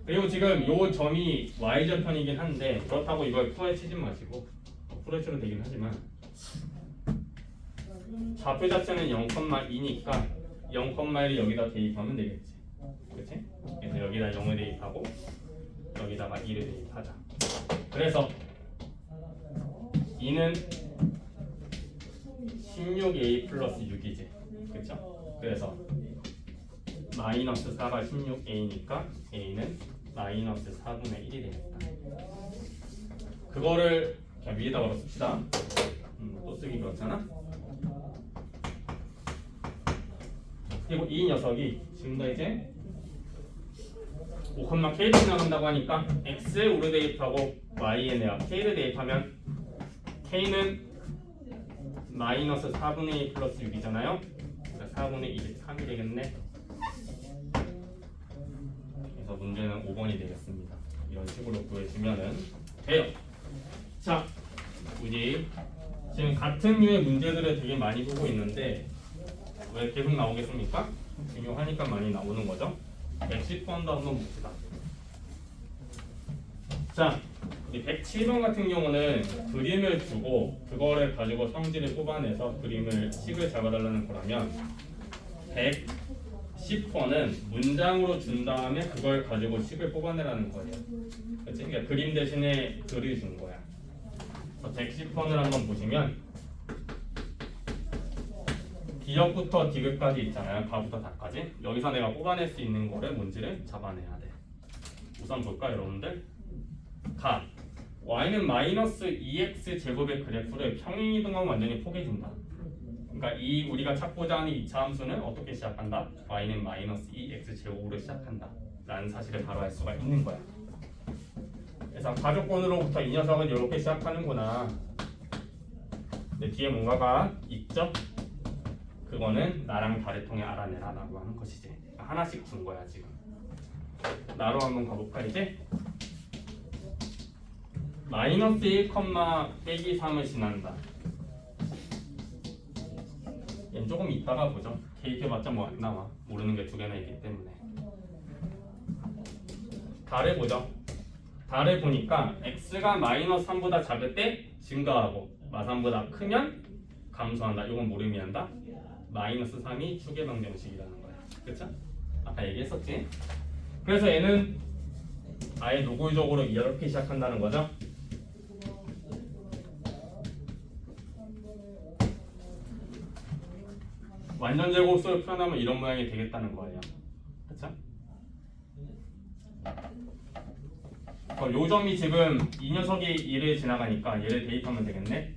그리고 지금 이 점이 y절편이긴 한데 그렇다고 이걸 풀어치지 마시고 풀어치도 되긴 하지만 좌표 자체는 0,2니까 0,1을 여기다 대입하면 되겠지. 그치? 그래서 여기다 0을 대입하고 여기다가 2를 대입하자. 그래서 2는 16a 플러스 6이지. 그쵸? 그래서 마이너스 4가 16a니까 a는 마이너스 4분의 1이 되겠다. 그거를 그냥 위에다 바로 씁시다. 또 쓰기 그렇잖아. 그리고 이 녀석이 지금도 이제 5,k를 나간다고 하니까 x에 우를 대입하고 y에 내가 k를 대입하면 k는 마이너스 4분의 1 플러스 6이잖아요. 그래서 4분의 23이 되겠네. 그래서 문제는 5번이 되겠습니다. 이런 식으로 구해주면은 돼요. 자, 우리 지금 같은 류의 문제들을 되게 많이 보고 있는데 왜 계속 나오겠습니까? 중요하니까 많이 나오는 거죠. 110번도 한번 봅시다. 자, 우리 107번 같은 경우는 그림을 주고 그거를 가지고 성질을 뽑아내서 식을 잡아달라는 거라면 110번은 문장으로 준 다음에 그걸 가지고 식을 뽑아내라는 거예요. 그치? 그러니까 그림 대신에 글을 준 거야. 110번을 한번 보시면 기역부터 디귿까지 있잖아요. 가부터 다까지. 여기서 내가 뽑아낼 수 있는 거를 뭔지를 잡아내야 돼. 우선 볼까 여러분들? 가 y는 마이너스 2x 제곱의 그래프를 평행이동하면 완전히 포개준다. 그러니까 이 우리가 찾고자 하는 2차 함수는 어떻게 시작한다? y는 마이너스 2x 제곱으로 시작한다 라는 사실을 바로 알 수가 있는 거야. 그래서 가족권으로부터 이 녀석은 이렇게 시작하는구나. 근데 뒤에 뭔가가 있죠? 그거는 나랑 다를 통해 알아내라 라고 하는 것이지. 하나씩 준 거야 지금. 나로 한번 가볼까 이제? 마이너스 1, 빼기 3을 지난다. 얘는 조금 이따가 보죠. 대입해봤자 뭐 안 나와. 모르는 게 두 개나 있기 때문에. 달을 보죠. 달을 보니까 x가 마이너스 3보다 작을 때 증가하고 마3보다 크면 감소한다. 이건 뭘 의미한다? 마이너스 3이 축의 방정식이라는 거야. 그쵸? 아까 얘기했었지? 그래서 얘는 아예 노골적으로 이렇게 시작한다는 거죠. 완전 제곱수를 표현하면 이런 모양이 되겠다는 거예요. 그쵸? 요 점이 지금 이 녀석이 1을 지나가니까 얘를 대입하면 되겠네.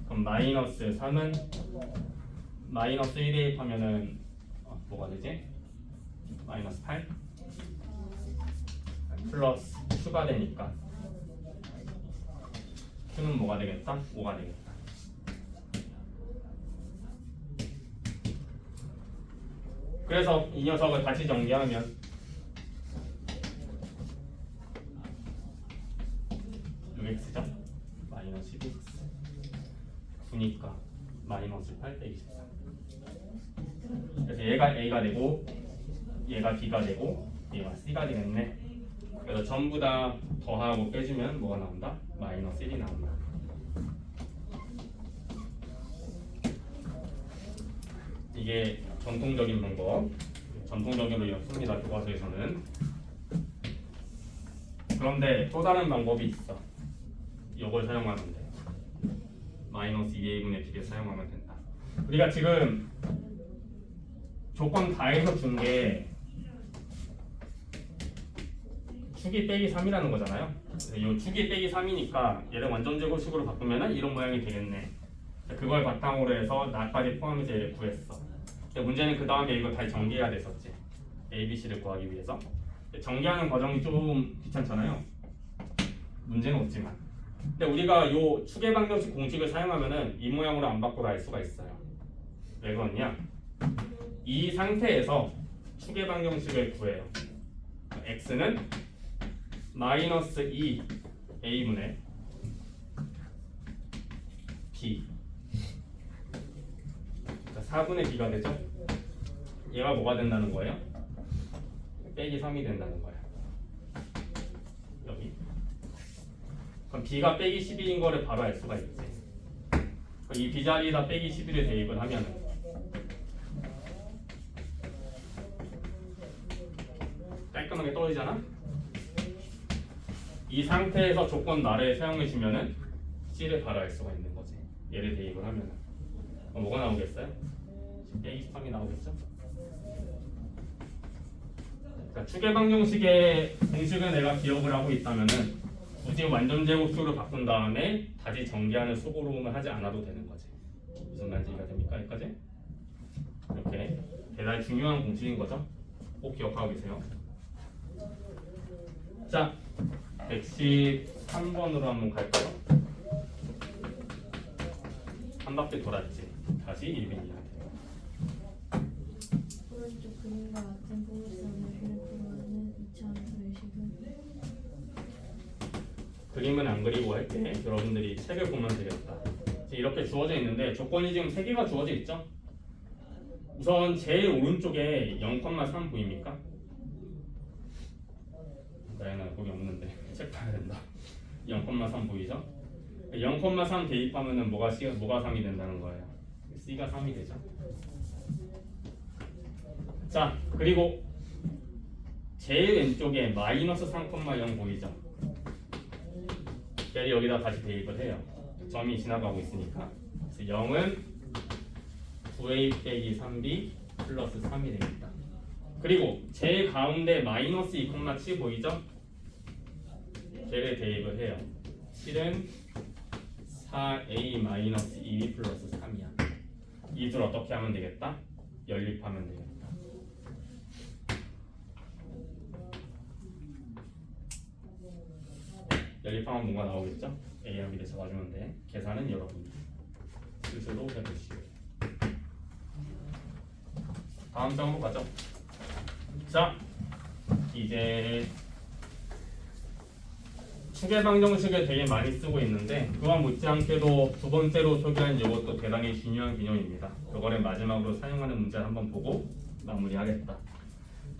그럼 마이너스 3은 마이너스 1 대입하면은 뭐가 되지? 마이너스 8 플러스 Q가 되니까 Q는 뭐가 되겠다? 5가 되겠다. 그래서 이 녀석을 다시 정리하면 x죠? 마이너스 12x 9니까 마이너스 8 빼기 14. 그래서 얘가 a가 되고 얘가 b가 되고 얘가 c가 되겠네. 그래서 전부 다 더하고 빼주면 뭐가 나온다? 마이너스 1이 나온다. 이게 전통적인 방법. 전통적으로 이렇게 씁니다. 교과서에서는. 그런데 또 다른 방법이 있어. 이걸 사용하면 돼. 마이너스 2a분의 b를 사용하면 된다. 우리가 지금 조건 다해서 준 게 축이 빼기 3이라는 거잖아요. 이 축이 빼기 3이니까 얘를 완전 제곱식으로 바꾸면 이런 모양이 되겠네. 그걸 바탕으로 해서 나까지 포함해서 얘를 구했어. 근데 문제는 그 다음에 이거 다시 전개해야 됐었지. A, B, C를 구하기 위해서. 전개하는 과정이 좀 귀찮잖아요. 문제는 없지만. 근데 우리가 요 축의 방정식 공식을 사용하면은 이 모양으로 안 바꾸라 할 수가 있어요. 왜 그러냐? 이 상태에서 축의 방정식을 구해요. x는 마이너스 2 a분의 b 4분의 b가 되죠? 얘가 뭐가 된다는 거예요? 빼기 3이 된다는 거예요. 여기. 그럼 b가 빼기 11인 거를 바로 알 수가 있지. 이 b 자리에다 빼기 11을 대입을 하면은 깔끔하게 떨어지잖아? 이 상태에서 조건 나를 사용해 주면은 C를 바로 알 수가 있는 거지. 얘를 대입을 하면은 뭐가 나오겠어요? 빼기 3이 나오겠죠? 그러니까 추계 방정식의 공식을 내가 기억을 하고 있다면은 굳이 완전 제곱수로 바꾼 다음에 다시 전개하는 수고로움을 하지 않아도 되는 거지. 무슨 말인지 이해가 됩니까? 여기까지? 이렇게 대단히 중요한 공식인 거죠. 꼭 기억하고 계세요. 자, 113번으로 한번 갈까요? 한 바퀴 돌았지. 다시 1빈이야. 오른쪽 그림과 같은 포물선을 그래프로 하는 2차함수 의식은 그림은 안 그리고 할게. 여러분들이 책을 보면 되겠다. 이렇게 주어져 있는데 조건이 지금 3개가 주어져 있죠? 우선 제일 오른쪽에 0,3 보입니까? 나에는 거기 없는데 책 봐야 된다. 0,3 보이죠? 0,3 대입하면은 뭐가 3이 된다는 거예요. C가 3이 되죠. 자, 그리고 제일 왼쪽에 마이너스 3,0 보이죠? 얘를 여기다 다시 대입을 해요. 점이 지나가고 있으니까. 그래서 0은 9a 빼기 3b 플러스 3이 되겠다. 그리고 제일 가운데 마이너스 2,7 보이죠? 걔를 대입을 해요. 7은 4a 마이너스 2b 플러스 3이야. 이 둘 어떻게 하면 되겠다? 연립하면 되겠다. 연립하면 뭔가 나오겠죠? A랑 B를 잡아주면 돼. 계산은 여러분이 스스로 해보시오. 다음 장으로 가죠. 자, 이제 추계 방정식을 되게 많이 쓰고 있는데 그와 못지않게도 두 번째로 소개한 이것도 대단히 중요한 개념입니다. 그거를 마지막으로 사용하는 문제를 한번 보고 마무리하겠다.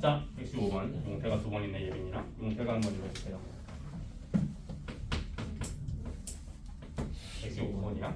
자, 115번. 용태가 두 번 있네, 예빈이랑. 용태가 한번 읽어주세요. 115번이야.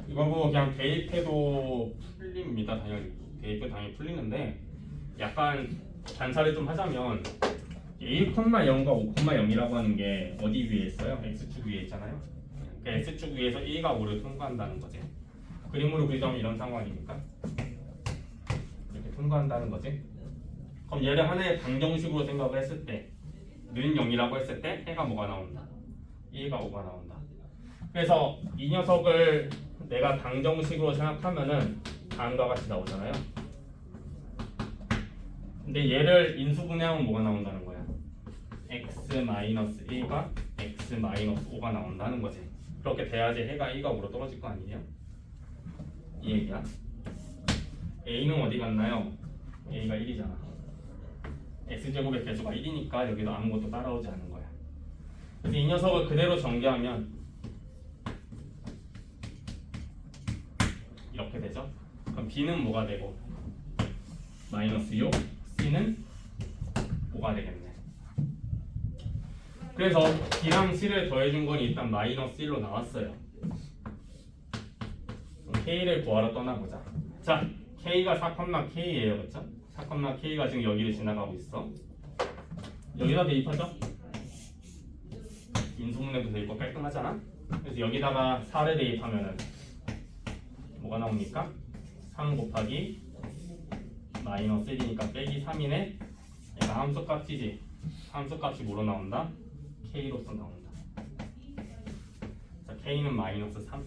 이거 보고 그냥 대입해도 풀립니다. 당연히 대입도 당연히 풀리는데 약간 단사를 좀 하자면 1,0과 5,0이라고 하는 게 어디 위에 있어요? x축 위에 있잖아요. 그러니까 x축 위에서 1과 5를 통과한다는 거지. 그림으로 그리자면 이런 상황이니까 이렇게 통과한다는 거지. 그럼 얘를 하나의 방정식으로 생각을 했을 때 는 0이라고 했을 때 해가 뭐가 나온다? 1과 5가 나온다. 그래서 이 녀석을 내가 방정식으로 생각하면은 다음과 같이 나오잖아요. 근데 얘를 인수분해하면 뭐가 나온다는 거야? x-1과 x-5가 나온다는 거지. 그렇게 돼야지 해가 1과 5로 떨어질 거 아니에요? 이 얘기야. a는 어디 갔나요? a가 1이잖아. x제곱의 개수가 1이니까 여기도 아무것도 따라오지 않는 거야. 그래서 이 녀석을 그대로 전개하면 이렇게 되죠. 그럼 b는 뭐가 되고 마이너스 6, c는 5가 되겠네. 그래서 b랑 c를 더해준 건 일단 마이너스 1로 나왔어요. 그럼 k를 구하러 떠나보자. 자, k가 4,k예요, 그렇죠? 4,k가 지금 여기를 지나가고 있어. 여기다 대입하죠? 인수분해도 되고 깔끔하잖아? 그래서 여기다가 4를 대입하면은 뭐가 나옵니까? 3 곱하기 마이너스 1이니까 빼기 3이네. 얘가 함수값이지. 함수값이 뭐로 나온다? k로서 나온다. 자, k는 마이너스 3.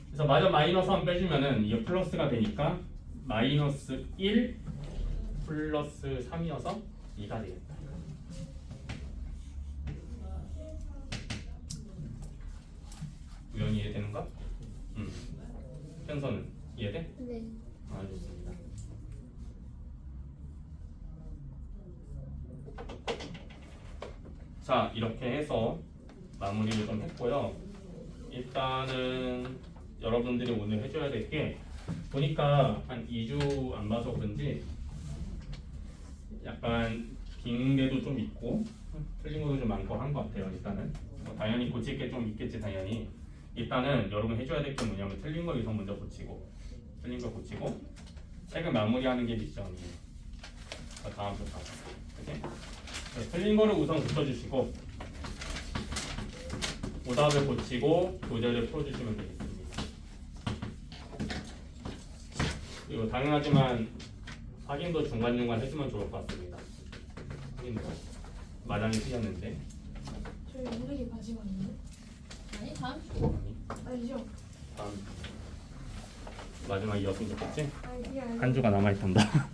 그래서 마저 마이너스 1 빼주면은 이게 플러스가 되니까 마이너스 1 플러스 3이어서 2가 되겠다. 우연히 이해되는가? 편서는 이해돼? 네. 아, 좋습니다. 자, 이렇게 해서 마무리를 좀 했고요. 일단은 여러분들이 오늘 해줘야 될 게 보니까 한 2주 안 봐서 그런지 약간 긴 데도 좀 있고 틀린 것도 좀 많고 한 것 같아요. 일단은 당연히 고칠 게 좀 있겠지 당연히. 일단은 여러분 해줘야 될 게 뭐냐면 틀린 거 우선 먼저 고치고 틀린 거 고치고 책을 마무리하는 게 미션이에요. 다음 주 가서 그치? 네, 틀린 거를 우선 고쳐주시고 오답을 고치고 교재를 풀어주시면 되겠습니다. 그리고 당연하지만 확인도 중간중간 해주면 좋을 것 같습니다. 확인도 마당이 틀렸는데 저희 오늘이 마지막이에요? 아니 다음 아니죠? 다음 마지막이었으면 좋겠지? 아니 그게 아니라 한 주가 남아있단다.